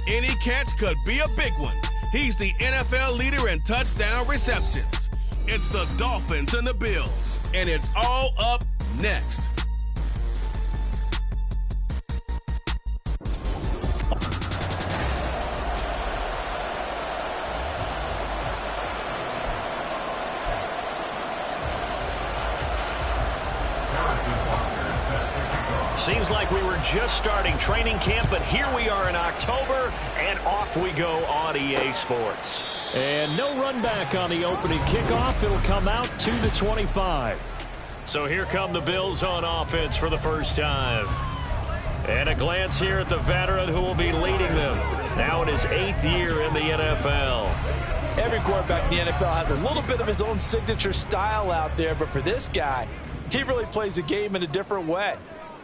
Any catch could be a big one. He's the NFL leader in touchdown receptions. It's the Dolphins and the Bills, and it's all up next. Seems like we were just starting training camp, but here we are in October, and off we go on EA Sports. And no run back on the opening kickoff. It'll come out to the 25. So here come the Bills on offense for the first time. And a glance here at the veteran who will be leading them. Now in his 8th year in the NFL. Every quarterback in the NFL has a little bit of his own signature style out there, but for this guy, he really plays the game in a different way.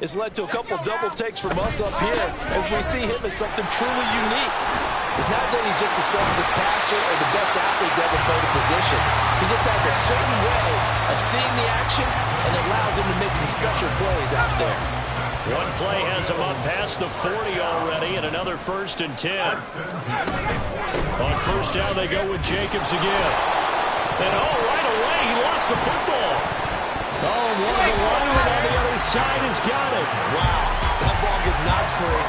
It's led to a couple double takes from us up here as we see him as something truly unique. It's not that he's just the strongest passer or the best athlete to ever play the position. He just has a certain way of seeing the action, and it allows him to make some special plays out there. One play has him up past the 40 already, and another 1st and 10. On first down, they go with Jacobs again. And right away, he lost the football. Oh, one of the linemen on the other side has got it. Wow, that ball is not free,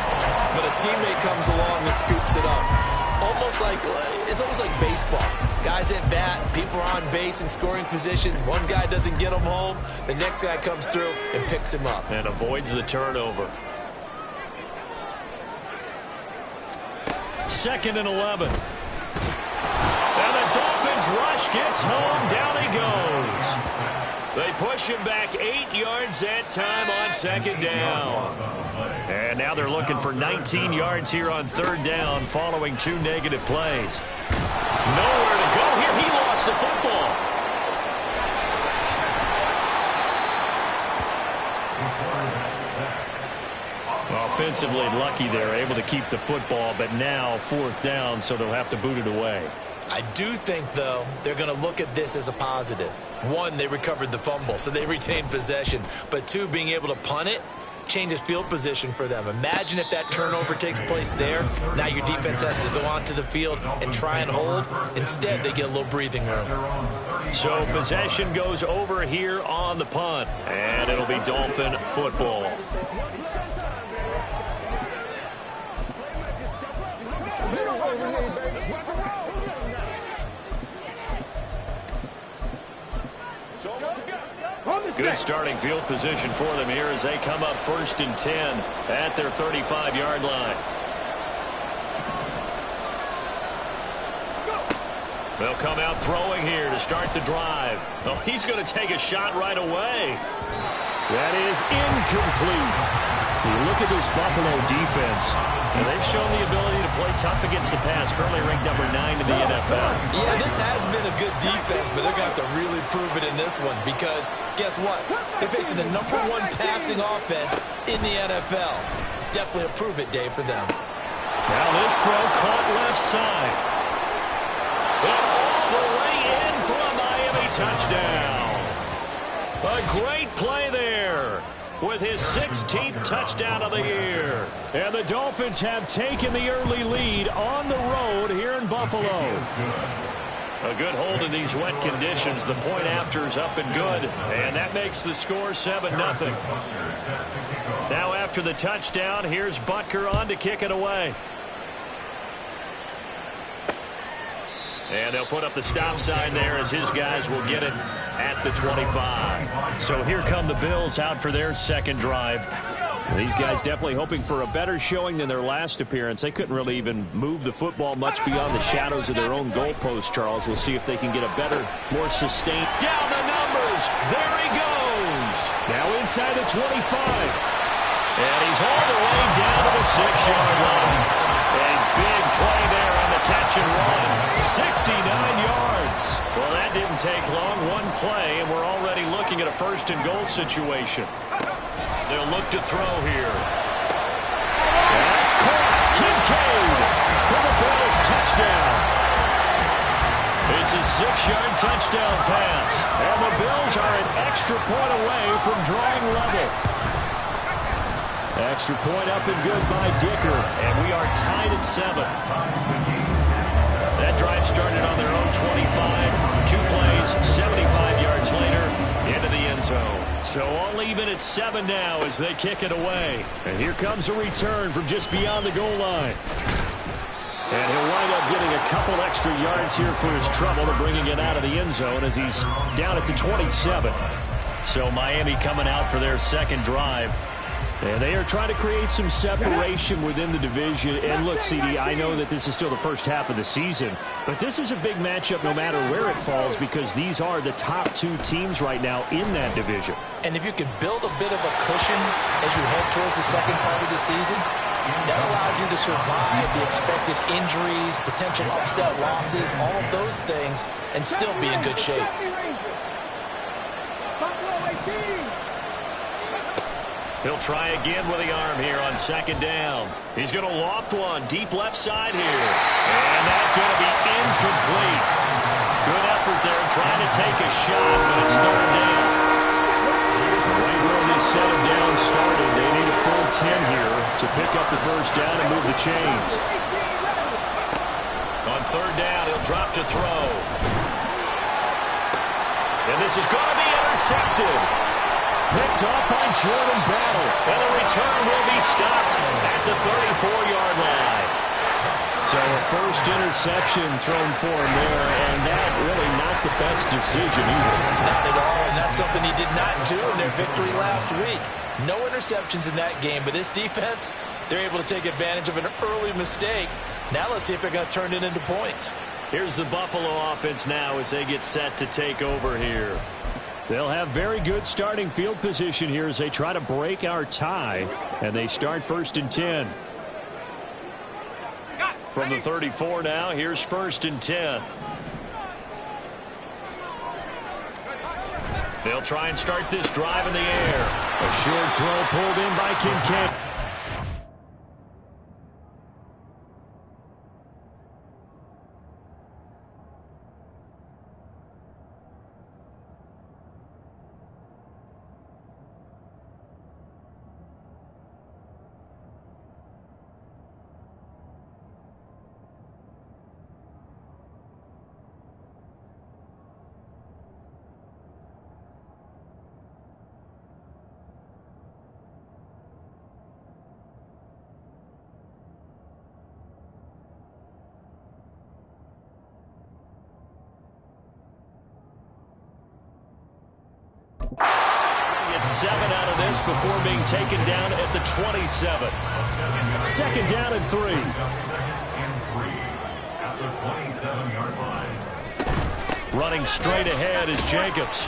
but a teammate comes along and scoops it up. It's almost like baseball. Guys at bat, people are on base in scoring position. One guy doesn't get him home. The next guy comes through and picks him up. And avoids the turnover. 2nd and 11. And the Dolphins rush gets home. Down he goes. They push him back 8 yards that time on 2nd down. And now they're looking for 19 yards here on 3rd down following 2 negative plays. Nowhere to go here. He lost the football. Offensively lucky they're able to keep the football, but now 4th down, so they'll have to boot it away. I do think, though, they're going to look at this as a positive. 1, they recovered the fumble, so they retained possession. But 2, being able to punt it changes field position for them. Imagine if that turnover takes place there. Now your defense has to go onto the field and try and hold. Instead, they get a little breathing room. So possession goes over here on the punt, and it'll be Dolphin football. Good starting field position for them here as they come up 1st and 10 at their 35-yard line. They'll come out throwing here to start the drive. Oh, he's going to take a shot right away. That is incomplete. You look at this Buffalo defense. And they've shown the ability to play tough against the pass, currently ranked number 9 in the NFL. Yeah, this has been a good defense, but they're going to have to really prove it in this one because, guess what? They're facing the number 1 passing offense in the NFL. It's definitely a prove-it day for them. Now this throw caught left side. And all the way in for a Miami touchdown. A great play there with his 16th touchdown of the year. And the Dolphins have taken the early lead on the road here in Buffalo. A good hold in these wet conditions. The point after is up and good. And that makes the score 7-0. Now after the touchdown, here's Butker on to kick it away. And they'll put up the stop sign there as his guys will get it at the 25. So here come the Bills out for their 2nd drive. These guys definitely hoping for a better showing than their last appearance. They couldn't really even move the football much beyond the shadows of their own goalpost, Charles. We'll see if they can get a better, more sustained. Down the numbers. There he goes. Now inside the 25. And he's all the way down to the 6-yard line. A big play there on the catch and run. 69 yards. Well, that didn't take long. One play, and we're already looking at a 1st and goal situation. They'll look to throw here. That's caught. Kincaid for the Bills touchdown. It's a 6-yard touchdown pass. And the 'The Bills are an extra point away from drawing level. Extra point up and good by Dicker. And we are tied at 7. That drive started on their own 25. 2 plays, 75 yards later, into the end zone. So all even at 7 now as they kick it away. And here comes a return from just beyond the goal line. And he'll wind up getting a couple extra yards here for his trouble to bringing it out of the end zone as he's down at the 27. So Miami coming out for their second drive. And they are trying to create some separation within the division. And look, CD, I know that this is still the first half of the season, but this is a big matchup no matter where it falls because these are the top 2 teams right now in that division. And if you can build a bit of a cushion as you head towards the second part of the season, that allows you to survive the expected injuries, potential upset losses, all of those things, and still be in good shape. He'll try again with the arm here on second down. He's going to loft one deep left side here. And that's going to be incomplete. Good effort there trying to take a shot, but it's third down. Right where this set of down started, they need a full 10 here to pick up the first down and move the chains. On third down, he'll drop to throw. And this is going to be intercepted. Picked off by Jordan Battle. And the return will be stopped at the 34-yard line. So a first interception thrown for him there, and that really not the best decision either. Not at all, and that's something he did not do in their victory last week. No interceptions in that game, but this defense, they're able to take advantage of an early mistake. Now let's see if they're going to turn it into points. Here's the Buffalo offense now as they get set to take over here. They'll have very good starting field position here as they try to break our tie, and they start first and 10. From the 34 now, here's first and 10. They'll try and start this drive in the air. A short throw pulled in by Kincaid. It's 7 out of this before being taken down at the 27. Second down and 3. At the 27-yard line. Running straight ahead is Jacobs.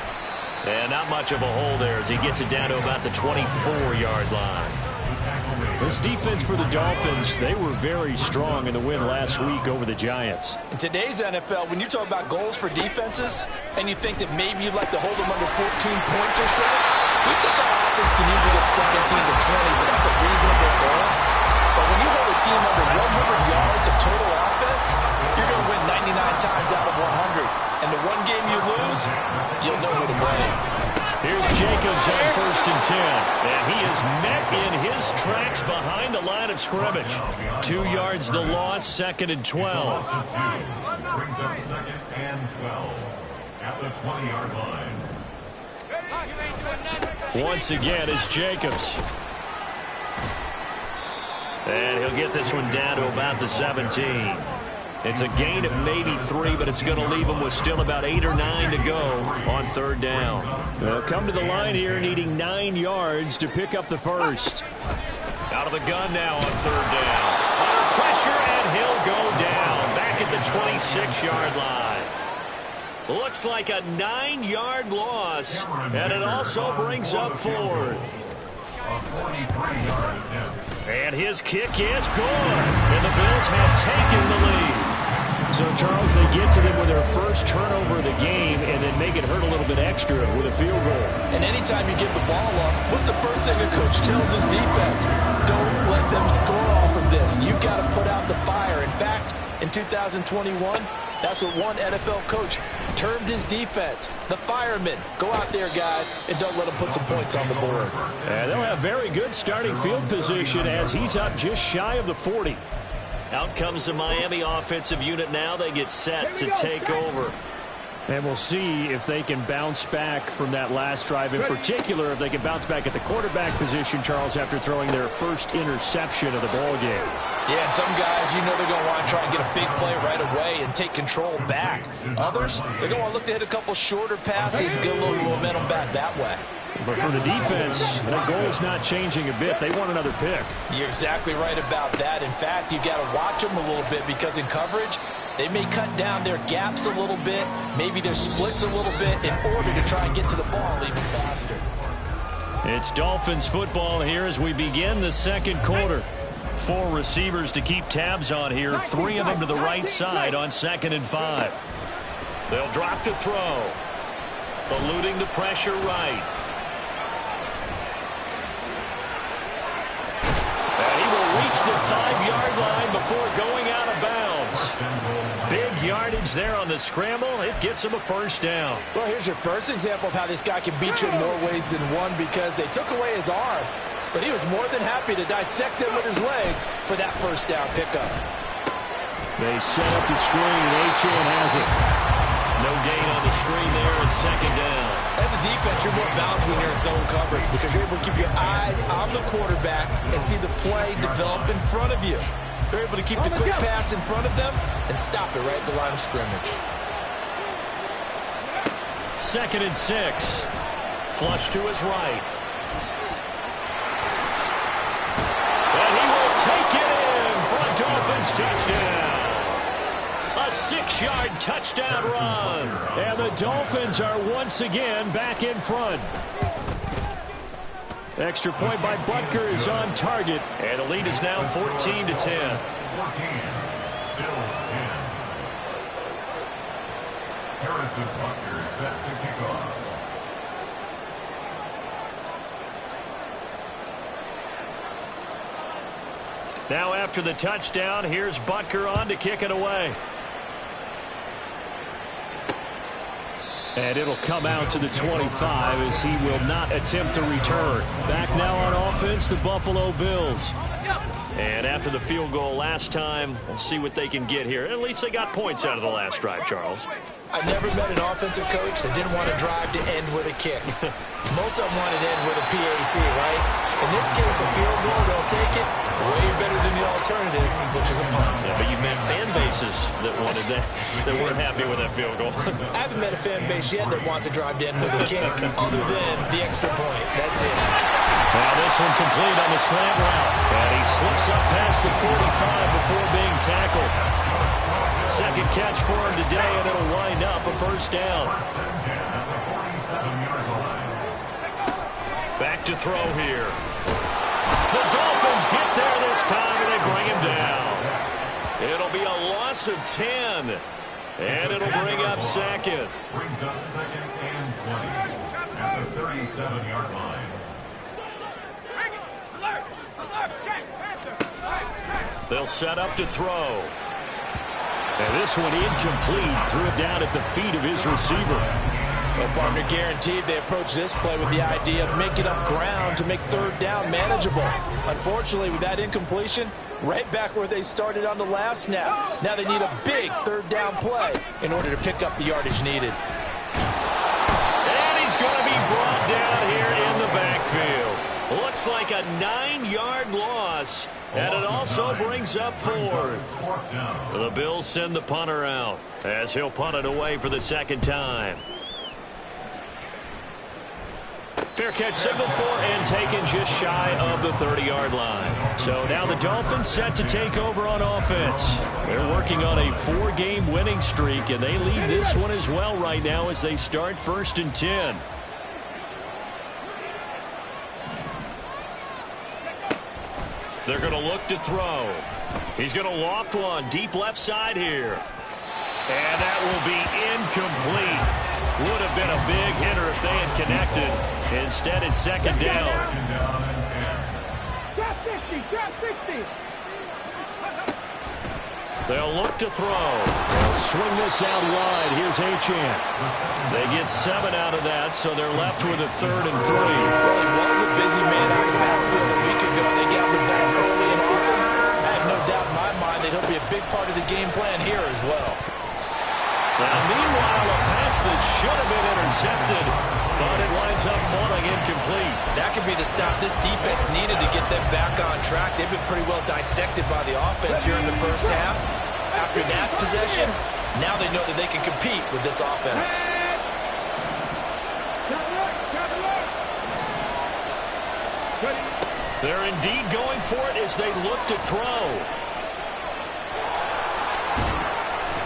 And not much of a hole there as he gets it down to about the 24-yard line. This defense for the Dolphins, they were very strong in the win last week over the Giants. In today's NFL, when you talk about goals for defenses, and you think that maybe you'd like to hold them under 14 points or so, we think our offense can usually get 17 to 20, so that's a reasonable goal. But when you hold a team under 100 yards of total offense, you're going to win 99 times out of 100. And the one game you lose, you'll know who to blame. Here's Jacobs on first and 10. And he is met in his tracks behind the line of scrimmage. 2 yards the loss, second and 12. Brings up second and 12 at the 20-yard line. Once again, it's Jacobs. And he'll get this one down to about the 17. It's a gain of maybe 3, but it's going to leave him with still about 8 or 9 to go on third down. They'll come to the line here needing 9 yards to pick up the first. Out of the gun now on third down. Under pressure, and he'll go down back at the 26-yard line. Looks like a 9-yard loss, and it also brings up fourth. A 43-yard attempt. And his kick is good, and the Bills have taken the lead. So, Charles, they get to them with their first turnover of the game and then make it hurt a little bit extra with a field goal. And anytime you give the ball up, what's the first thing a coach tells his defense? Don't let them score off of this. You've got to put out the fire. In fact, in 2021, that's what one NFL coach termed his defense, the firemen. Go out there, guys, and don't let them put some points on the board. And they'll have very good starting field position as he's up just shy of the 40. Out comes the Miami offensive unit now. They get set to take over. And we'll see if they can bounce back from that last drive. In particular, if they can bounce back at the quarterback position, Charles, after throwing their first interception of the ball game. Yeah, and some guys, you know they're going to want to try and get a big play right away and take control back. Others, they're going to want to look to hit a couple shorter passes, get a little momentum back that way. But for the defense, that goal's not changing a bit. They want another pick. You're exactly right about that. In fact, you've got to watch them a little bit because in coverage, they may cut down their gaps a little bit, maybe their splits a little bit in order to try and get to the ball even faster. It's Dolphins football here as we begin the second quarter. 4 receivers to keep tabs on here, 3 of them to the right side on 2nd and 5. They'll drop to throw. Eluding the pressure right. And he will reach the 5-yard line before going out of bounds. Big yardage there on the scramble. It gets him a first down. Well, here's your first example of how this guy can beat you in more ways than one because they took away his arm, but he was more than happy to dissect them with his legs for that first down pickup. They set up the screen. Achane has it. No gain on the screen there and 2nd down. As a defense, you're more balanced when you're in zone coverage because you're able to keep your eyes on the quarterback and see the play develop in front of you. They're able to keep the quick pass in front of them and stop it right at the line of scrimmage. 2nd and 6. Flush to his right. And he will take it in for a Dolphins touchdown. A 6-yard touchdown run. And the Dolphins are once again back in front. Extra point by Butker is on target. And the lead is now 14-10. 14. Bills 10. Harrison Butker set to kick off. Now after the touchdown, here's Butker on to kick it away. And it'll come out to the 25 as he will not attempt to return. Back now on offense, the Buffalo Bills. And after the field goal last time, we'll see what they can get here. At least they got points out of the last drive, Charles. I never met an offensive coach that didn't want to drive to end with a kick. Most of them wanted to end with a PAT, right? In this case, a field goal, they'll take it way better than the alternative, which is a punt. Yeah, but you've met fan bases that wanted that weren't happy with that field goal. I haven't met a fan base yet that wants to drive to end with a kick other than the extra point. That's it. Now this one complete on the slant route. And he slips up past the 45 before being tackled. Second catch for him today, and it'll wind up a first down. Back to throw here. The Dolphins get there this time, and they bring him down. It'll be a loss of 10, and it'll bring up 2nd. Brings up 2nd and 20 at the 37-yard line. They'll set up to throw. And this one incomplete. Threw it down at the feet of his receiver. Well, partner, guaranteed they approach this play with the idea of making up ground to make 3rd down manageable. Unfortunately, with that incompletion, right back where they started on the last snap. Now they need a big 3rd down play in order to pick up the yardage needed. And he's going to be brought down here in the backfield. Looks like a 9-yard loss, and it also brings up 4th. The Bills send the punter out as he'll punt it away for the 2nd time. Fair catch signaled for and taken just shy of the 30-yard line. So now the Dolphins set to take over on offense. They're working on a 4-game winning streak, and they lead this one as well right now as they start 1st and 10. They're going to look to throw. He's going to loft one deep left side here. And that will be incomplete. Would have been a big hitter if they had connected. Instead, it's 2nd down. They'll look to throw. They'll swing this out wide. Here's Achane. They get 7 out of that, so they're left with a 3rd and 3. Well, he was a busy man out of the backfield a week ago. They got the ball early and often. I have no doubt in my mind that he'll be a big part of the game plan here as well. Now, meanwhile, a pass that should have been intercepted, but it winds up falling incomplete. That could be the stop this defense needed to get them back on track. They've been pretty well dissected by the offense here in the first half. After that possession, now they know that they can compete with this offense. They're indeed going for it as they look to throw.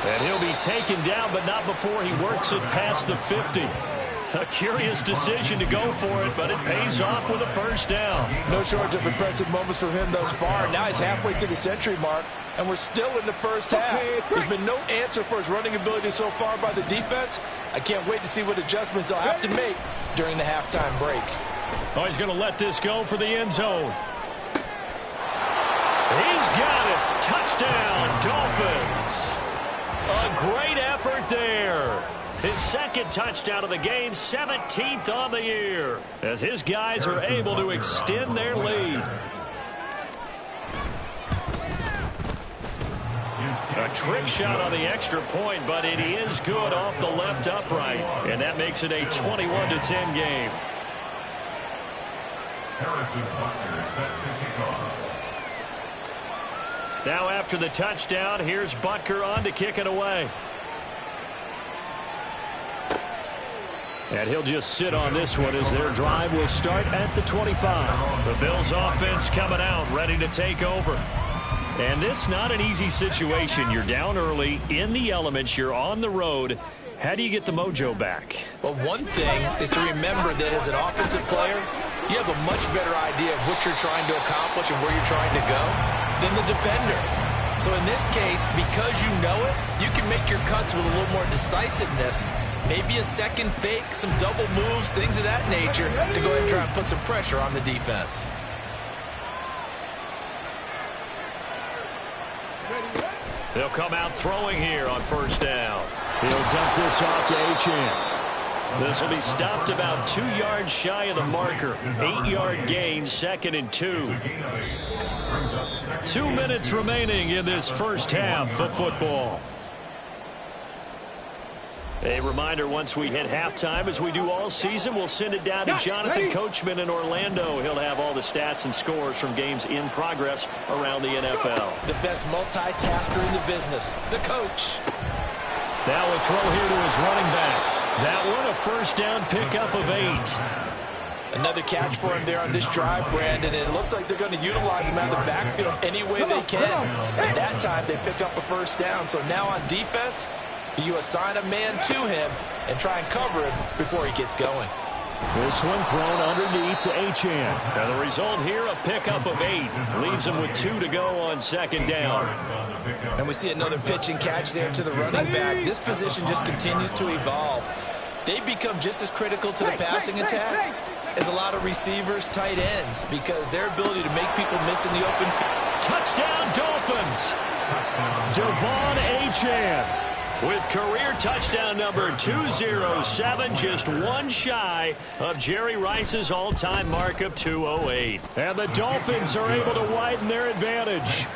And he'll be taken down, but not before he works it past the 50. A curious decision to go for it, but it pays off with a first down. No shortage of impressive moments from him thus far. Now he's halfway to the century mark, and we're still in the first half. There's been no answer for his running ability so far by the defense. I can't wait to see what adjustments they'll have to make during the halftime break. Oh, he's going to let this go for the end zone. He's got it. Touchdown, Dolphins. A great effort there. His 2nd touchdown of the game, 17th on the year, as his guys are able to extend their lead. A trick shot on the extra point, but it is good off the left upright, and that makes it a 21-10 game. Harrison Butker set to kick off. Now after the touchdown, here's Butker on to kick it away. And he'll just sit on this one as their drive will start at the 25. The Bills offense coming out, ready to take over. And this not an easy situation. You're down early, in the elements, you're on the road. How do you get the mojo back? Well, one thing is to remember that as an offensive player, you have a much better idea of what you're trying to accomplish and where you're trying to go than the defender. So in this case, because you know it, you can make your cuts with a little more decisiveness. Maybe a second fake, some double moves, things of that nature to go ahead and try and put some pressure on the defense. They'll come out throwing here on first down. He'll dump this off to Achane. This will be stopped about 2 yards shy of the marker. 8-yard gain, 2nd and 2. 2 minutes remaining in this first half of football. A reminder, once we hit halftime, as we do all season, we'll send it down to Jonathan Coachman in Orlando. He'll have all the stats and scores from games in progress around the NFL. The best multitasker in the business, the coach. Now a throw here to his running back. That one a first down pickup of 8. Another catch for him there on this drive, Brandon, and it looks like they're going to utilize him out of the backfield any way they can. And that time they pick up a first down. So now on defense, you assign a man to him and try and cover him before he gets going. This one thrown underneath to Achane. And the result here, a pickup of 8. Leaves him with 2 to go on 2nd down. And we see another pitch and catch there to the running back. This position just continues to evolve. They become just as critical to the passing attack as a lot of receivers, tight ends, because their ability to make people miss in the open field. Touchdown, Dolphins! Devon Achane with career touchdown number 207, just one shy of Jerry Rice's all-time mark of 208. And the Dolphins are able to widen their advantage.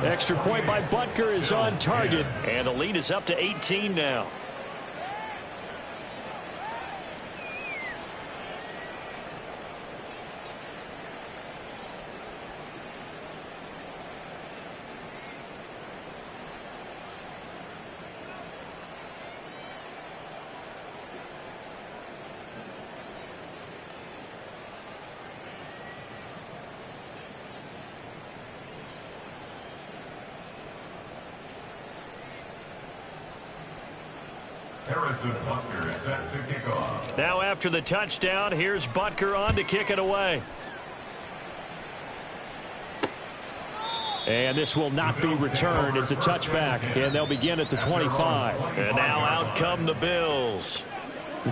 Extra point by Butker is on target, and the lead is up to 18 now. Harrison Butker is set to kick off. Now after the touchdown, here's Butker on to kick it away. And this will not be returned. It's a touchback, and they'll begin at the 25. And now out come the Bills.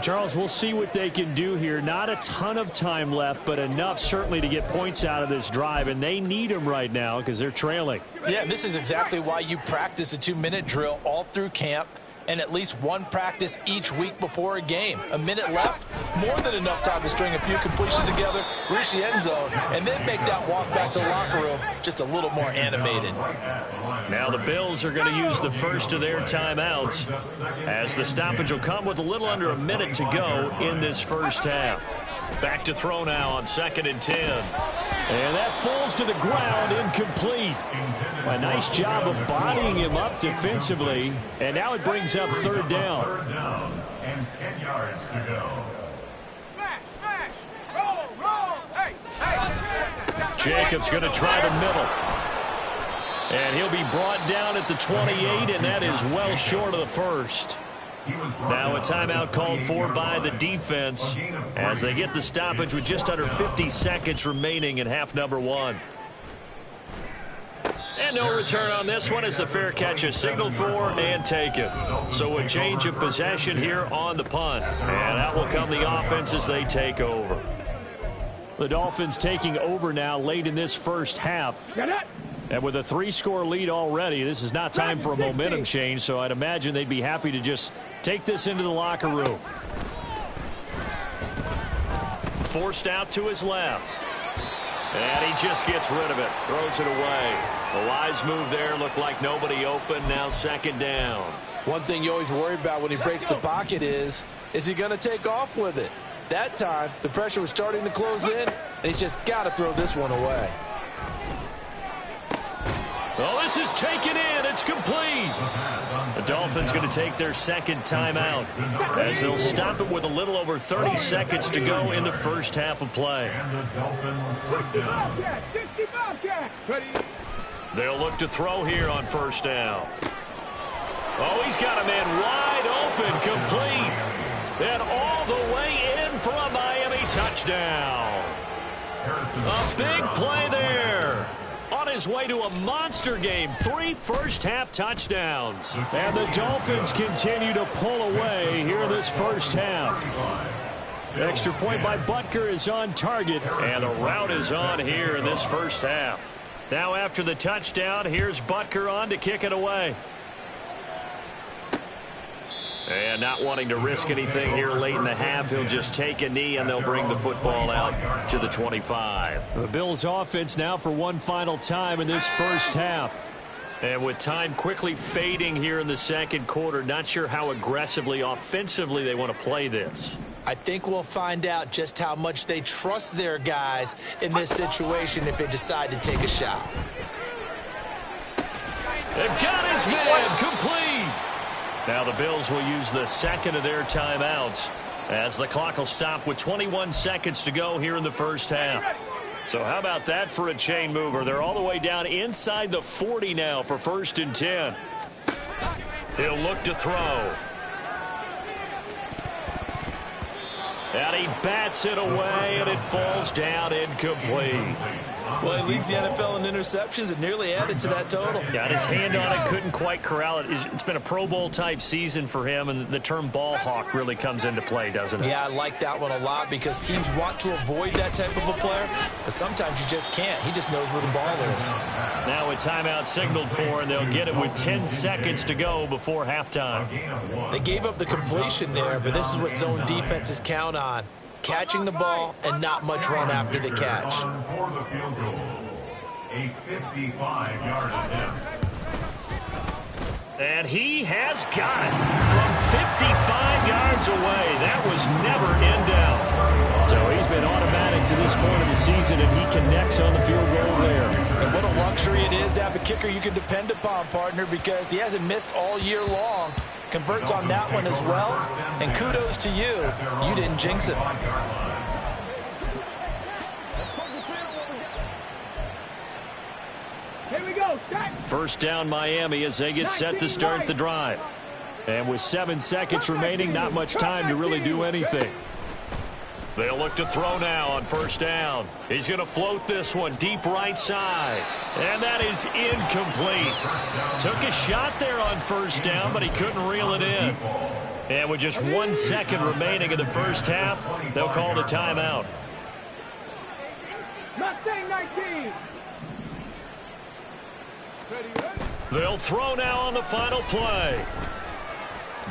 Charles, we'll see what they can do here. Not a ton of time left, but enough certainly to get points out of this drive, and they need them right now because they're trailing. Yeah, this is exactly why you practice a 2-minute drill all through camp and at least one practice each week before a game. A minute left, more than enough time to string a few completions together, reach the end zone, and then make that walk back to the locker room just a little more animated. Now the Bills are going to use the first of their timeouts as the stoppage will come with a little under a minute to go in this first half. Back to throw now on 2nd and 10. And that falls to the ground, incomplete. A nice job of bodying him up defensively. And now it brings up 3rd down. 3rd down and 10 yards to go. Smash! Roll! Hey! Jacobs going to try the middle. And he'll be brought down at the 28, and that is well short of the first. Now a timeout called for by the defense as they get the stoppage with just under 50 seconds remaining in half number 1. And no return on this one as the fair catch is signaled for and taken. So a change of possession here on the punt. And out will come the offense as they take over. The Dolphins taking over now late in this first half. And with a 3-score lead already, this is not time for a momentum change, so I'd imagine they'd be happy to just take this into the locker room. Forced out to his left. And he just gets rid of it. Throws it away. The wise move there. Looked like nobody open. Now 2nd down. One thing you always worry about when he breaks the pocket is he going to take off with it? That time, the pressure was starting to close in, and he's just got to throw this one away. Oh, this is taken in. It's complete. The Dolphins going to take their 2nd timeout as they'll stop it with a little over 30 seconds to go in the first half of play. They'll look to throw here on 1st down. Oh, he's got a man wide open, complete. And all the way in for a Miami touchdown. A big play there. On his way to a monster game, 3 first-half touchdowns. And the Dolphins continue to pull away here in this first half. Extra point by Butker is on target, and the route is on here in this first half. Now after the touchdown, here's Butker on to kick it away. And not wanting to risk anything here late in the half, he'll just take a knee, and they'll bring the football out to the 25. The Bills' offense now for one final time in this first half. And with time quickly fading here in the 2nd quarter, not sure how aggressively, offensively they want to play this. I think we'll find out just how much they trust their guys in this situation if they decide to take a shot. They've got his man complete. Now the Bills will use the 2nd of their timeouts as the clock will stop with 21 seconds to go here in the first half. So how about that for a chain mover? They're all the way down inside the 40 now for 1st and 10. He'll look to throw. And he bats it away, and it falls down incomplete. Well, he leads the NFL in interceptions and nearly added to that total. Got his hand on it, couldn't quite corral it. It's been a Pro Bowl-type season for him, and the term ball hawk really comes into play, doesn't it? Yeah, I like that one a lot because teams want to avoid that type of a player, but sometimes you just can't. He just knows where the ball is. Now a timeout signaled for, and they'll get it with 10 seconds to go before halftime. They gave up the completion there, but this is what zone defenses count on. Catching the ball and not much run after the catch. For the field goal, a 55-yard attempt. And he has got it from 55 yards away. That was never in doubt. So he's been automatic to this point of the season, and he connects on the field goal there. And what a luxury it is to have a kicker you can depend upon, partner, because he hasn't missed all year long. Converts on that one as well, and kudos to you. You didn't jinx it. Here we go. First down Miami as they get set to start the drive. And with 7 seconds remaining, not much time to really do anything. They'll look to throw now on 1st down. He's going to float this one deep right side. And that is incomplete. Took a shot there on 1st down, but he couldn't reel it in. And with just 1 second remaining in the first half, they'll call the timeout. Mustang 19. They'll throw now on the final play.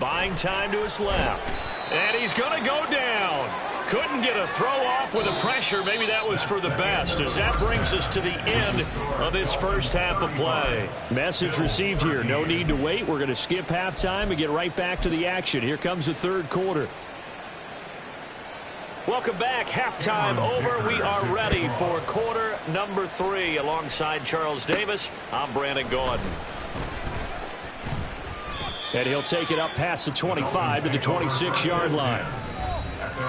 Buying time to his left. And he's going to go down. Couldn't get a throw off with the pressure. Maybe that was for the best, as that brings us to the end of this first half of play. Message received here. No need to wait. We're going to skip halftime and get right back to the action. Here comes the third quarter. Welcome back. Halftime over. We are ready for quarter number 3. Alongside Charles Davis, I'm Brandon Gordon. And he'll take it up past the 25 to the 26-yard line.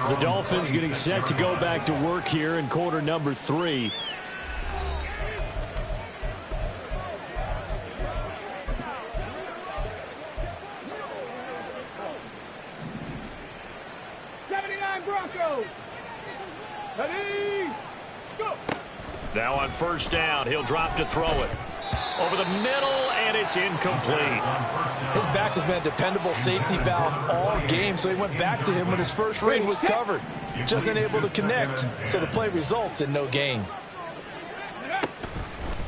The Dolphins getting set to go back to work here in quarter number 3. Broncos. Ready, go. Now on first down, he'll drop to throw it. Over the middle, and it's incomplete. His back has been a dependable safety valve all game, so he went back to him when his first read was covered. Just unable to connect, so the play results in no gain.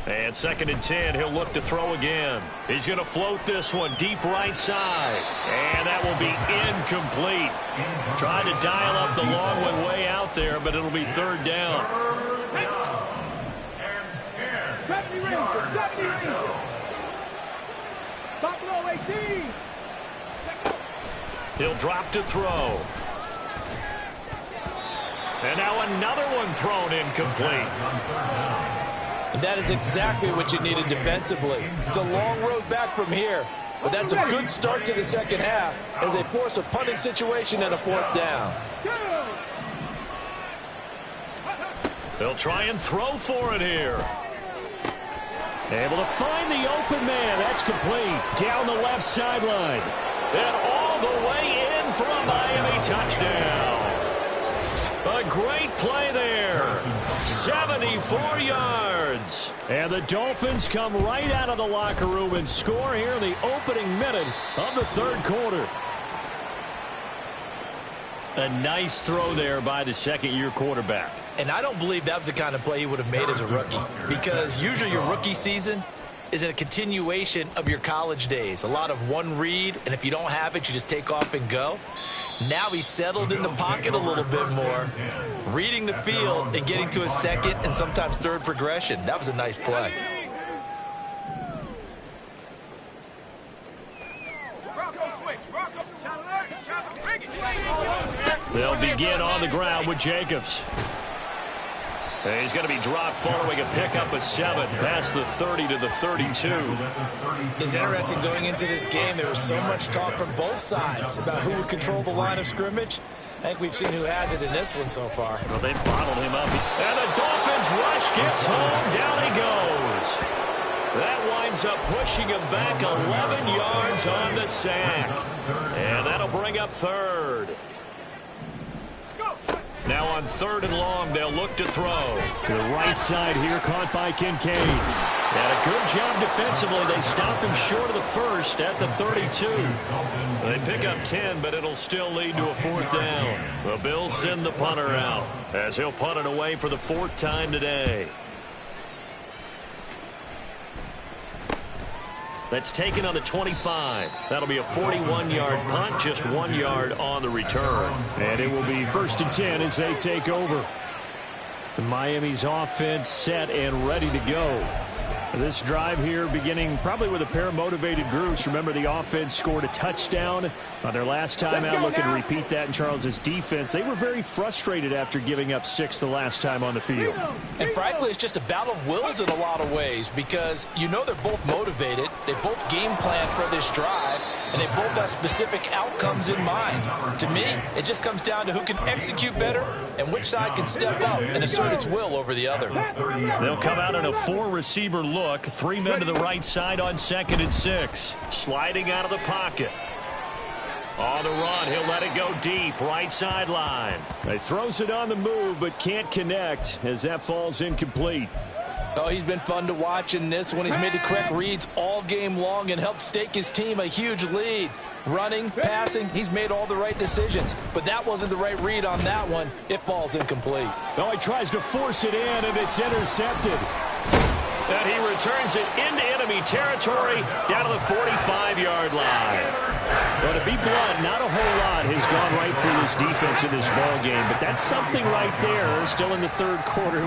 And 2nd and 10, he'll look to throw again. He's going to float this one deep right side. And that will be incomplete. Trying to dial up the long one way out there, but it'll be 3rd down. 70 Rangers. Buffalo 18. He'll drop to throw. And now another one thrown incomplete. And that is exactly what you needed defensively. It's a long road back from here, but that's a good start to the second half as they force a punting situation and a 4th down. They'll try and throw for it here. Able to find the open man. That's complete. Down the left sideline. And all the way in for a Miami touchdown. A great play there. 74 yards. And the Dolphins come right out of the locker room and score here in the opening minute of the 3rd quarter. A nice throw there by the second-year quarterback. And I don't believe that was the kind of play he would have made as a rookie, because usually your rookie season is a continuation of your college days. A lot of one read, and if you don't have it, you just take off and go. Now he's settled in the pocket a little bit more, reading the field and getting to a 2nd and sometimes 3rd progression. That was a nice play. They'll begin on the ground with Jacobs. And he's going to be dropped following a pickup of 7 past the 30 to the 32. It's interesting going into this game. There was so much talk from both sides about who would control the line of scrimmage. I think we've seen who has it in this one so far. Well, they bottled him up. And the Dolphins rush gets home. Down he goes. That winds up pushing him back 11 yards on the sack. And that'll bring up 3rd. Now on 3rd and long, they'll look to throw. To the right side here, caught by Kincaid. And a good job defensively. They stop him short of the 1st at the 32. They pick up 10, but it'll still lead to a 4th down. The Bills send the punter out as he'll punt it away for the 4th time today. That's taken on the 25. That'll be a 41-yard punt, just 1 yard on the return. And it will be 1st and 10 as they take over. Miami's offense set and ready to go. This drive here beginning probably with a pair of motivated groups. Remember, the offense scored a touchdown on their last time out. Looking to repeat that in Charles's defense. They were very frustrated after giving up 6 the last time on the field. And frankly, it's just a battle of wills in a lot of ways, because you know they're both motivated. They both game plan for this drive, and they both have specific outcomes in mind. To me, it just comes down to who can execute better and which side can step up and assert its will over the other. They'll come out in a 4-receiver look. 3 men to the right side on 2nd and 6. Sliding out of the pocket. On the run, he'll let it go deep, right sideline. He throws it on the move, but can't connect as that falls incomplete. Oh, he's been fun to watch in this one. He's made the correct reads all game long and helped stake his team a huge lead. Running, passing, he's made all the right decisions. But that wasn't the right read on that one. It falls incomplete. Oh, he tries to force it in, and it's intercepted. And he returns it into enemy territory down to the 45-yard line. Well, to be blunt, not a whole lot has gone right for this defense in this ball game, but that's something right there. Still in the third quarter.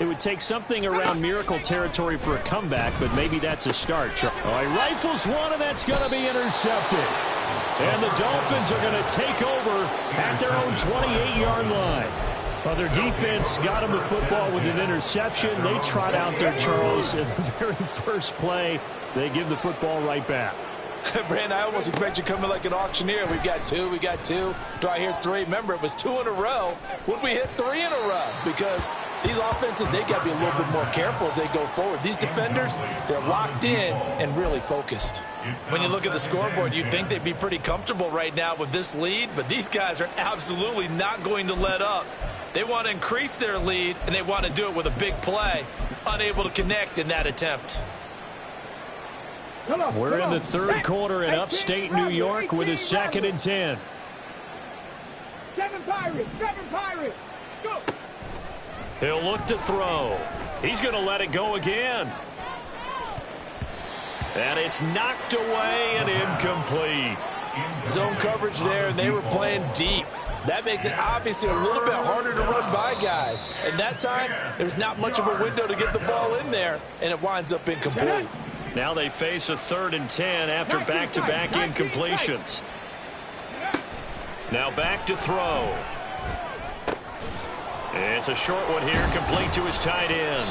It would take something around miracle territory for a comeback, but maybe that's a start. Oh, he rifles one, and that's going to be intercepted. And the Dolphins are going to take over at their own 28-yard line. Well, their defense got them the football with an interception. They trot out there, Charles, in the very first play. They give the football right back. Brand, I almost expect you coming like an auctioneer. We've got two. Do I hear three? Remember, it was 2 in a row. Would we hit 3 in a row? Because these offenses, they got to be a little bit more careful as they go forward. These defenders, they're locked in and really focused. When you look at the scoreboard, you'd think they'd be pretty comfortable right now with this lead, but these guys are absolutely not going to let up. They want to increase their lead, and they want to do it with a big play. Unable to connect in that attempt. We're in the third quarter in upstate New York with a 2nd and 10. 7 Pirates, go! He'll look to throw. He's going to let it go again. And it's knocked away and incomplete. Zone coverage there, and they were playing deep. That makes it obviously a little bit harder to run by guys. And that time, there's not much of a window to get the ball in there, and it winds up incomplete. Now they face a 3rd and 10 after back-to-back incompletions. Now back to throw. It's a short one here, complete to his tight end.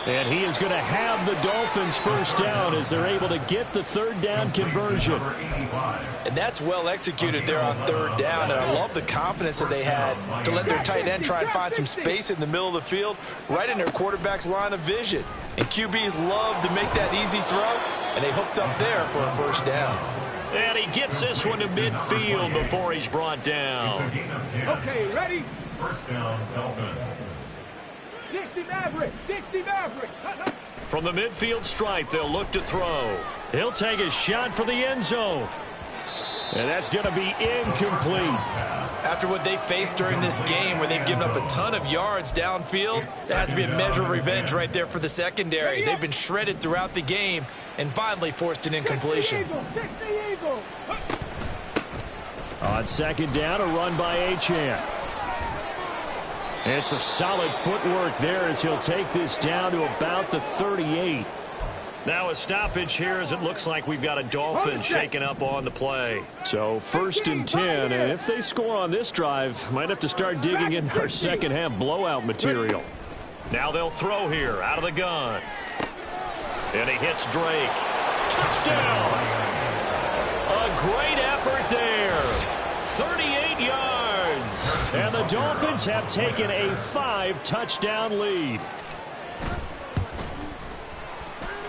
And he is going to have the Dolphins first down as they're able to get the 3rd down conversion. And that's well executed there on 3rd down. And I love the confidence that they had to let their tight end try and find some space in the middle of the field, right in their quarterback's line of vision. And QBs love to make that easy throw, and they hooked up there for a first down. And he gets this one to midfield before he's brought down. Okay, ready? First down, Dolphins. 60 Mavericks. From the midfield stripe, they'll look to throw. He'll take a shot for the end zone. And that's going to be incomplete. After what they faced during this game where they've given up a ton of yards downfield, that has to be a measure of revenge right there for the secondary. They've been shredded throughout the game and finally forced an incompletion. On 2nd down, a run by Achane. It's a solid footwork there as he'll take this down to about the 38. Now a stoppage here as it looks like we've got a Dolphin shaking up on the play. So 1st and 10, and if they score on this drive, might have to start digging in our second half blowout material. Now they'll throw here out of the gun. And he hits Drake. Touchdown! A great effort there. 38 yards. And the Dolphins have taken a 5-touchdown lead.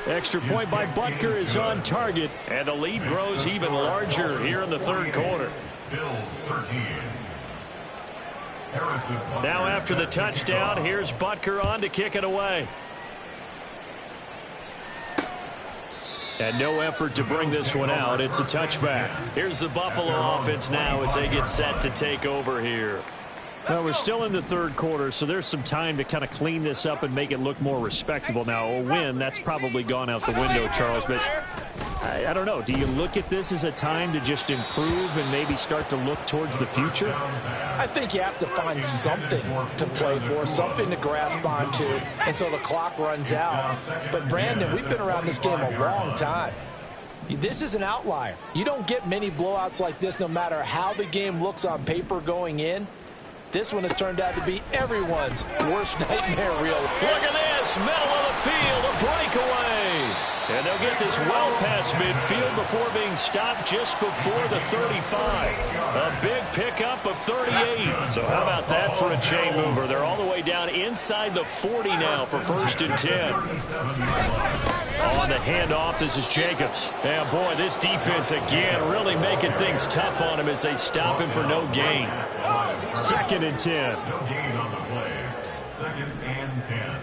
Extra point by Butker is on target. And the lead grows even larger here in the third quarter. Bills 13. Now after the touchdown, here's Butker on to kick it away. And no effort to bring this one out. It's a touchback. Here's the Buffalo offense now as they get set to take over here. Well, we're still in the third quarter, so there's some time to kind of clean this up and make it look more respectable. Now, a win, that's probably gone out the window, Charles, but I don't know. Do you look at this as a time to just improve and maybe start to look towards the future? I think you have to find something to play for, something to grasp onto until the clock runs out. But, Brandon, we've been around this game a long time. This is an outlier. You don't get many blowouts like this no matter how the game looks on paper going in. This one has turned out to be everyone's worst nightmare, really. Look at this, middle of the field, a breakaway. And they'll get this well past midfield before being stopped just before the 35. A big pickup of 38. So how about that for a chain mover? They're all the way down inside the 40 now for 1st and 10. On the handoff, this is Jacobs. And boy, this defense again really making things tough on him as they stop him for no gain. 2nd and 10. No gain on the play. 2nd and 10.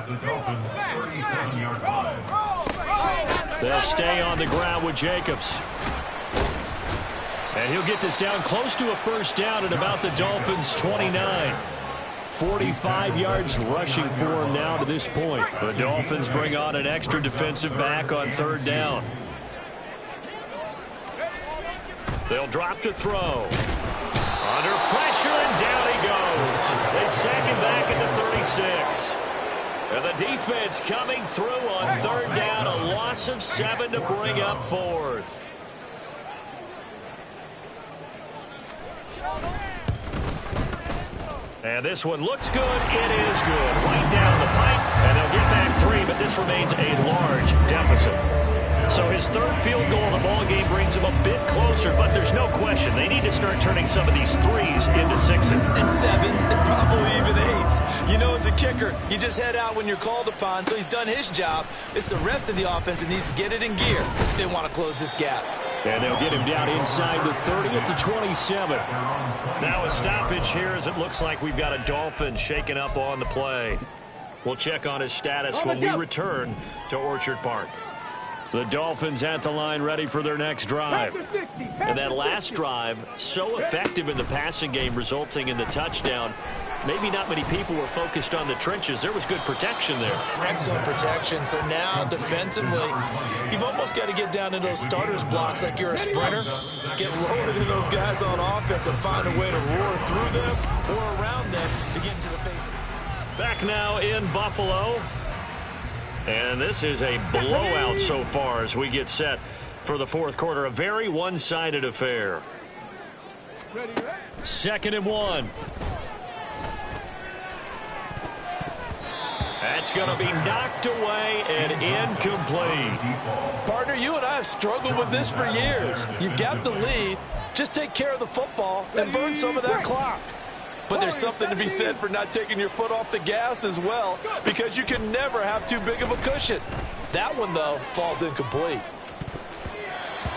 at the Dolphins' 37-yard line. They'll stay on the ground with Jacobs. And he'll get this down close to a first down at about the Dolphins' 29. 45 yards rushing for him now to this point. The Dolphins bring on an extra defensive back on third down. They'll drop to throw. Under pressure, and down he goes. They sack him back at the 36. And the defense coming through on third down. A loss of 7 to bring up fourth. And this one looks good. It is good. Right down the pipe, and they'll get back 3, but this remains a large deficit. So his third field goal in the ballgame brings him a bit closer, but there's no question they need to start turning some of these 3s into 6s. And 7s, and probably even 8s. You know, as a kicker, you just head out when you're called upon, so he's done his job. It's the rest of the offense that needs to get it in gear if they want to close this gap. And they'll get him down inside the 30 at the 27. Now a stoppage here as it looks like we've got a Dolphin shaken up on the play. We'll check on his status when we return to Orchard Park. The Dolphins at the line ready for their next drive. And that last drive, so effective in the passing game, resulting in the touchdown. Maybe not many people were focused on the trenches. There was good protection there. Excellent protection. So now, defensively, you've almost got to get down into those starters blocks like you're a sprinter. Get lower than those guys on offense and find a way to roar through them or around them to get into the face. Back now in Buffalo. And this is a blowout so far as we get set for the fourth quarter. A very one-sided affair. 2nd and 1. That's going to be knocked away and incomplete. Partner, you and I have struggled with this for years. You've got the lead. Just take care of the football and burn some of that clock. But there's something to be said for not taking your foot off the gas as well, because you can never have too big of a cushion. That one, though, falls incomplete.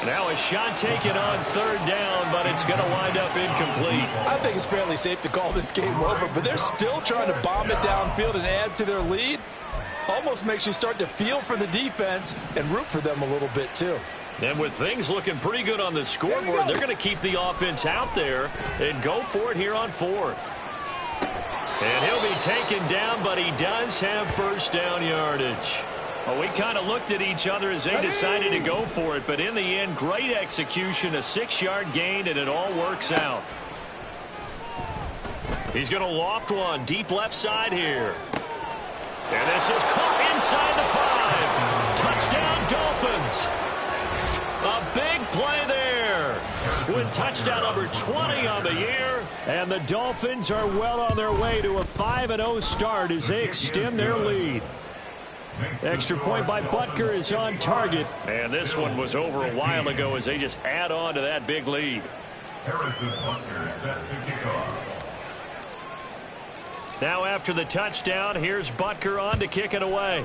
Now a shot taken on third down, but it's going to wind up incomplete. I think it's fairly safe to call this game over, but they're still trying to bomb it downfield and add to their lead. Almost makes you start to feel for the defense and root for them a little bit, too. And with things looking pretty good on the scoreboard, they're going to keep the offense out there and go for it here on fourth. And he'll be taken down, but he does have first down yardage. Well, we kind of looked at each other as they decided to go for it, but in the end, great execution, a 6-yard gain, and it all works out. He's going to loft one deep left side here. And this is caught inside the 5. Touchdown, Dolphins. A big play there with touchdown number 20 on the year. And the Dolphins are well on their way to a 5-0 start as they extend their lead. Extra point by Butker is on target. And this one was over a while ago as they just add on to that big lead. Harrison Butker set to kick off. Now after the touchdown, here's Butker on to kick it away.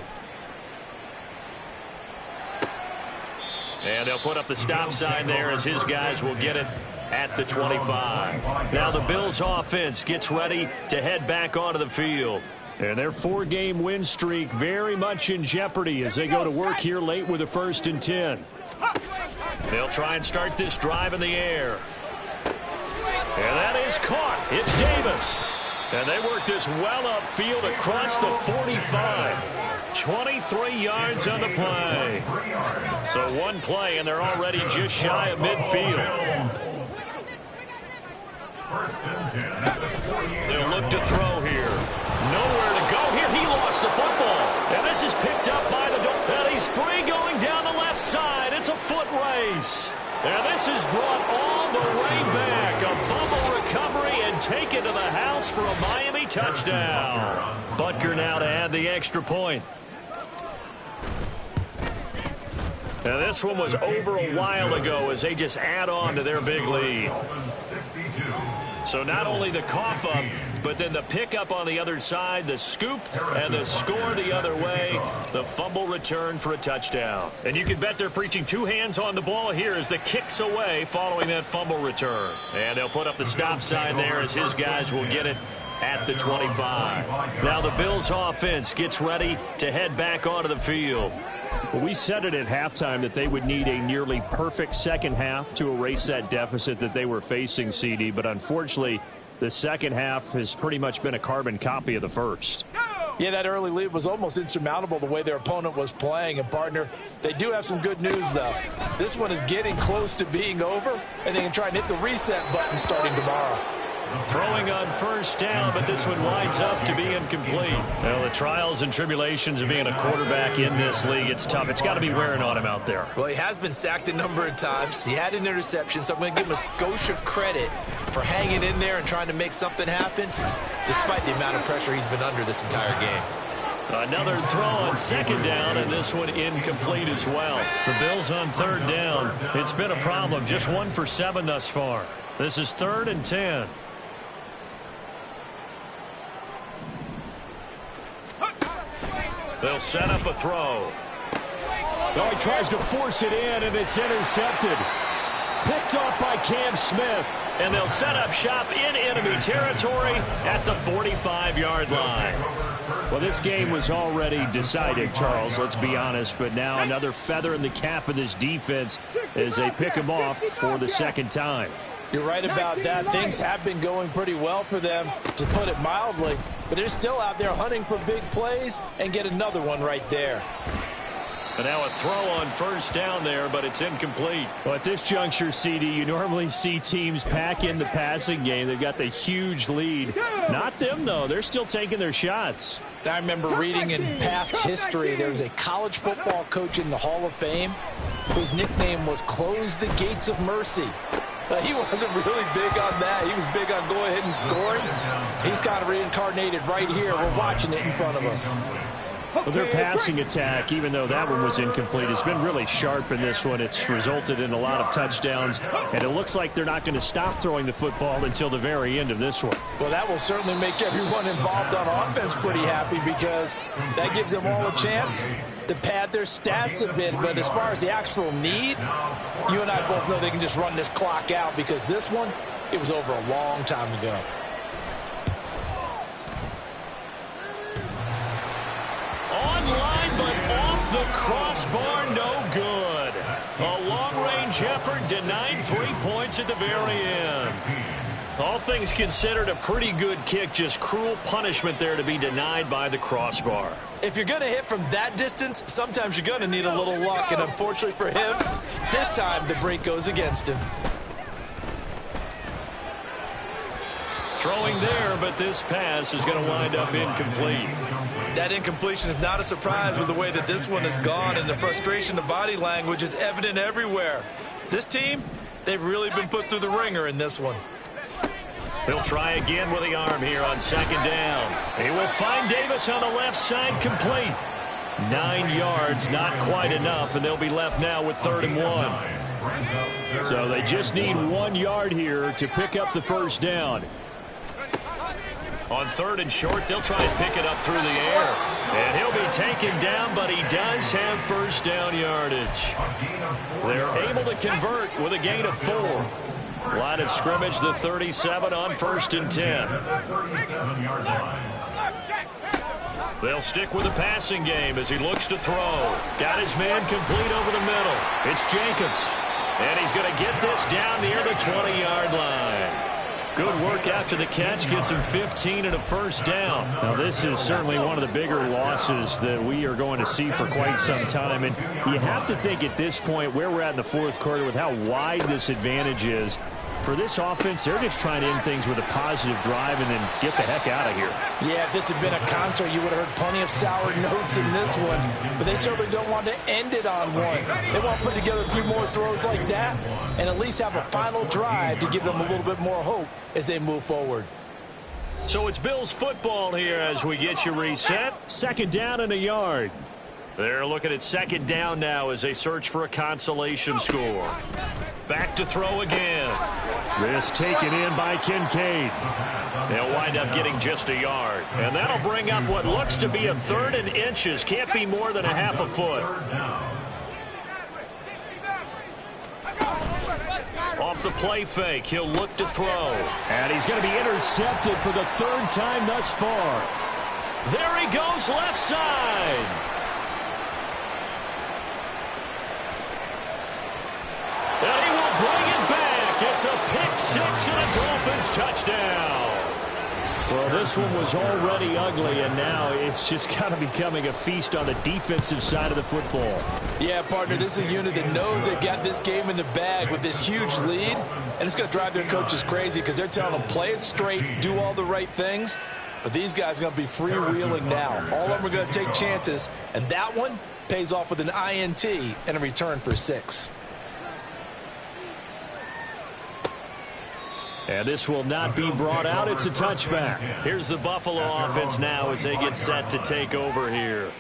And they'll put up the stop sign there as his guys will get it at the 25. Now the Bills offense gets ready to head back onto the field. And their 4-game win streak very much in jeopardy as they go to work here late with a 1st and 10. They'll try and start this drive in the air. And that is caught. It's Davis. And they work this well upfield across the 45. 23 yards on the play. So one play, and they're already just shy of midfield. They'll look to throw here. Nowhere to go here. He lost the football. And this is picked up by the Dolphins. And he's free going down the left side. It's a foot race. And this is brought all the way back. A fumble recovery and taken to the house for a Miami touchdown. Butker now to add the extra point. Now this one was over a while ago as they just add on to their big lead. So not only the cough up, but then the pickup on the other side, the scoop, and the score the other way. The fumble return for a touchdown. And you can bet they're preaching 2 hands on the ball here as the kicks away following that fumble return. And they'll put up the stop sign there as his guys will get it at the 25. Now the Bills offense gets ready to head back onto the field. Well, we said it at halftime that they would need a nearly perfect second half to erase that deficit that they were facing, CD. But unfortunately, the second half has pretty much been a carbon copy of the first. Yeah, that early lead was almost insurmountable the way their opponent was playing. And, partner, they do have some good news, though. This one is getting close to being over, and they can try and hit the reset button starting tomorrow. Throwing on first down, but this one winds up to be incomplete. Well, the trials and tribulations of being a quarterback in this league, it's tough. It's got to be wearing on him out there. Well, he has been sacked a number of times. He had an interception, so I'm going to give him a skosh of credit for hanging in there and trying to make something happen, despite the amount of pressure he's been under this entire game. Another throw on second down, and this one incomplete as well. The Bills on third down. It's been a problem. Just 1 for 7 thus far. This is 3rd and 10. They'll set up a throw. Oh, he tries to force it in, and it's intercepted. Picked off by Cam Smith. And they'll set up shop in enemy territory at the 45-yard line. Well, this game was already decided, Charles, let's be honest. But now another feather in the cap of this defense as they pick him off for the second time. You're right about that. Things have been going pretty well for them, to put it mildly. But they're still out there hunting for big plays and get another one right there. And now a throw on first down there, but it's incomplete. Well, at this juncture, CD, you normally see teams pack in the passing game. They've got the huge lead. Not them, though. They're still taking their shots. I remember reading in past history, there was a college football coach in the Hall of Fame whose nickname was Close the Gates of Mercy. He wasn't really big on that. He was big on go ahead and scoring. He's kind of reincarnated right here. We're watching it in front of us. Well, their passing attack, even though that one was incomplete, has been really sharp in this one. It's resulted in a lot of touchdowns, and it looks like they're not going to stop throwing the football until the very end of this one. Well, that will certainly make everyone involved on offense pretty happy, because that gives them all a chance to pad their stats a bit. But as far as the actual need, you and I both know they can just run this clock out, because this one, it was over a long time ago. Line, but off the crossbar, no good. A long-range effort denied 3 points at the very end. All things considered, a pretty good kick, just cruel punishment there to be denied by the crossbar. If you're going to hit from that distance, sometimes you're going to need a little luck, and unfortunately for him, this time the break goes against him. Throwing there, but this pass is going to wind up incomplete. That incompletion is not a surprise with the way that this one has gone, and the frustration of body language is evident everywhere. This team, they've really been put through the ringer in this one. He'll try again with the arm here on second down. He will find Davis on the left side, complete. 9 yards, not quite enough, and they'll be left now with 3rd and 1. So they just need 1 yard here to pick up the first down. On 3rd and short, they'll try and pick it up through the air. And he'll be taken down, but he does have first down yardage. They're able to convert with a gain of 4. Line of scrimmage, the 37 on 1st and 10. They'll stick with the passing game as he looks to throw. Got his man complete over the middle. It's Jacobs. And he's going to get this down near the 20-yard line. Good work after the catch, gets him 15 and a first down. Now, this is certainly one of the bigger losses that we are going to see for quite some time. And you have to think at this point where we're at in the fourth quarter with how wide this advantage is. For this offense, they're just trying to end things with a positive drive and then get the heck out of here. Yeah, if this had been a concert, you would have heard plenty of sour notes in this one. But they certainly don't want to end it on one. They want to put together a few more throws like that and at least have a final drive to give them a little bit more hope as they move forward. So it's Bills football here as we get you reset. Second down and a yard. They're looking at second down now as they search for a consolation score. Back to throw again. This taken in by Kincaid. They'll wind up getting just a yard. And that'll bring up what looks to be a 3rd and inches. Can't be more than a half a foot. Off off the play fake. He'll look to throw. And he's going to be intercepted for the third time thus far. There he goes, left side. And he will bring it back. It's a pick six and a Dolphins touchdown. Well, this one was already ugly, and now it's just kind of becoming a feast on the defensive side of the football. Yeah, partner, this is a unit that knows they've got this game in the bag with this huge lead, and it's going to drive their coaches crazy because they're telling them play it straight, do all the right things, but these guys are going to be freewheeling now. All of them are going to take chances, and that one pays off with an INT and a return for 6. And this will not be brought out. It's a touchback. Here's the Buffalo offense now as they get set to take over here.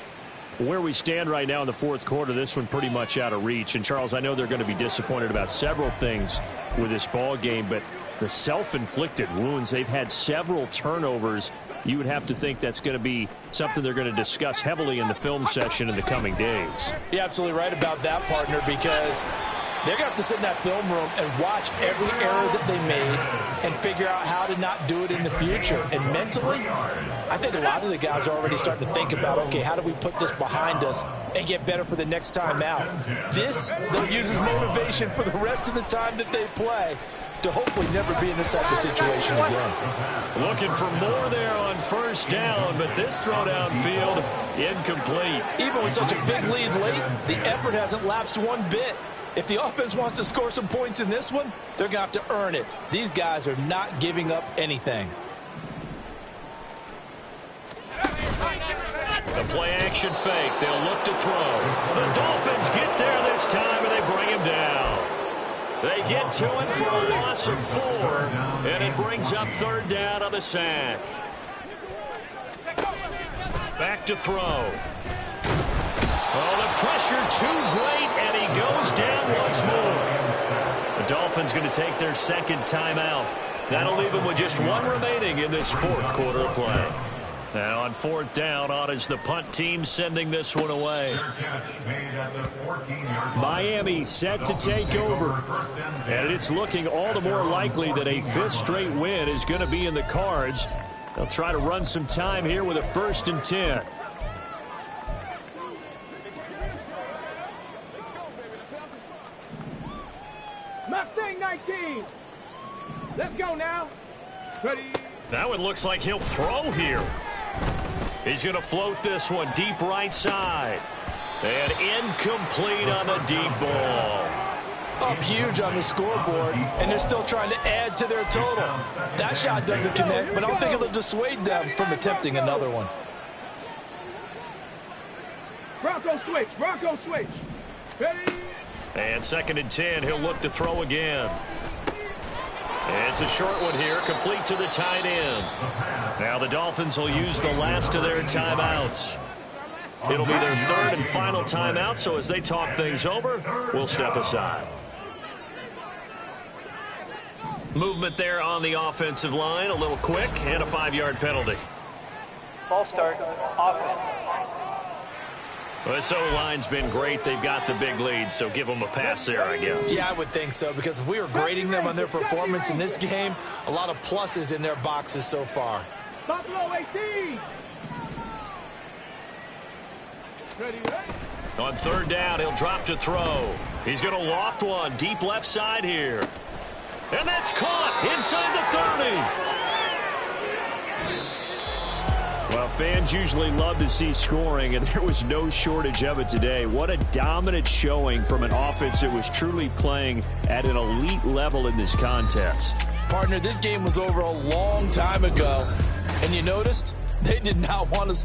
Where we stand right now in the fourth quarter, this one pretty much out of reach. And, Charles, I know they're going to be disappointed about several things with this ball game, but the self-inflicted wounds, they've had several turnovers. You would have to think that's going to be something they're going to discuss heavily in the film session in the coming days. You're absolutely right about that, partner, because they're going to have to sit in that film room and watch every error that they made and figure out how to not do it in the future. And mentally, I think a lot of the guys are already starting to think about, okay, how do we put this behind us and get better for the next time out? This, they'll use as motivation for the rest of the time that they play to hopefully never be in this type of situation again. Looking for more there on first down, but this throw downfield incomplete. Even with such a big lead late, the effort hasn't lapsed one bit. If the offense wants to score some points in this one, they're going to have to earn it. These guys are not giving up anything. The play action fake. They'll look to throw. The Dolphins get there this time, and they bring him down. They get to him for a loss of 4, and it brings up third down on the sack. Back to throw. Oh, the pressure too great, and he goes down once more. The Dolphins going to take their second timeout. That'll leave them with just 1 remaining in this fourth quarter of play. Now on fourth down, on is the punt team sending this one away. Miami set to take over. And it's looking all the more likely that a 5th straight win is going to be in the cards. They'll try to run some time here with a 1st and 10. Mustang 19. Let's go now. Ready. That one looks like he'll throw here. He's going to float this one deep right side. And incomplete on the deep ball. Up huge on the scoreboard, and they're still trying to add to their total. That shot doesn't connect, but I don't think it'll dissuade them from attempting another one. Bronco switch. Bronco switch. Ready. And 2nd and 10, he'll look to throw again. It's a short one here, complete to the tight end. Now the Dolphins will use the last of their timeouts. It'll be their 3rd and final timeout, so as they talk things over, we'll step aside. Movement there on the offensive line, a little quick, and a 5-yard penalty. Ball start, offense. This O-line's been great. They've got the big lead, so give them a pass there, I guess. Yeah, I would think so, because if we were grading them on their performance in this game, a lot of pluses in their boxes so far. Buffalo 18. Ready, ready. On 3rd down, he'll drop to throw. He's going to loft one deep left side here. And that's caught inside the 30. Well, fans usually love to see scoring, and there was no shortage of it today. What a dominant showing from an offense that was truly playing at an elite level in this contest. Partner, this game was over a long time ago, and you noticed they did not want to